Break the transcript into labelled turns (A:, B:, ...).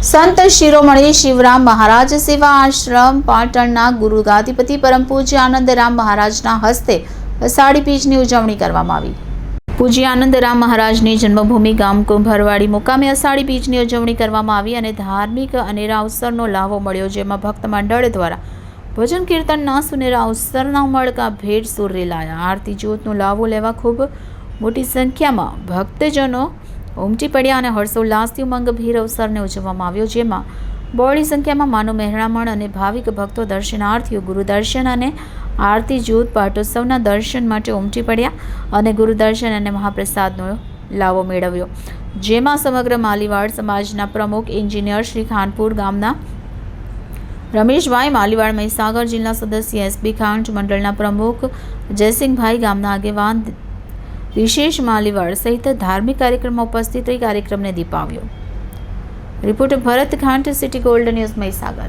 A: સંત શિરોમણી શિવરામ મહારાજ સેવા આશ્રમ પાટણના ગુરુ ગાદીપતિ પરમ પૂજ્ય આનંદરામ મહારાજના હસ્તે અષાઢી બીજની ઉજવણી કરવામાં આવી। પૂજ્ય આનંદરામ મહારાજની જન્મભૂમિ ગામ કુંભરવાડી મુકામે અષાઢી બીજની ઉજવણી કરવામાં આવી અને ધાર્મિક અનેરા અવસરનો લાભો મળ્યો, જેમાં ભક્ત મંડળ દ્વારા ભજન કીર્તનના સુનેરા અવસરના મળકા ભેટ સુર રેલાયા। આરતી જ્યોતનો લાભો લેવા ખૂબ મોટી સંખ્યામાં ભક્તજનો ઉમટી પડ્યા અને હર્ષોલ્લાસથી ઉમંગભેર અવસરને ઉજવવામાં આવ્યો, જેમાં બહોળી સંખ્યામાં માનવ મહેરામણ અને ભાવિક ભક્તો દર્શનાર્થીઓ ગુરુ દર્શન અને આરતી જ્યોત પાટોત્સવના દર્શન માટે ઉમટી પડ્યા અને ગુરુ દર્શન અને મહાપ્રસાદનો લાવો મેળવ્યો, જેમાં સમગ્ર માલીવાડ સમાજના પ્રમુખ એન્જિનિયર શ્રી ખાનપુર ગામના રમેશભાઈ, માલીવાડ મહીસાગર જિલ્લા સદસ્ય એસબી ખાંટ મંડળના પ્રમુખ જયસિંહભાઈ, ગામના આગેવાન વિશેષ માલીવાડ સહિત ધાર્મિક કાર્યક્રમમાં ઉપસ્થિત રહી કાર્યક્રમને દીપાવ્યો। Reporter Bharat Khant, city gold news, Mahisagar.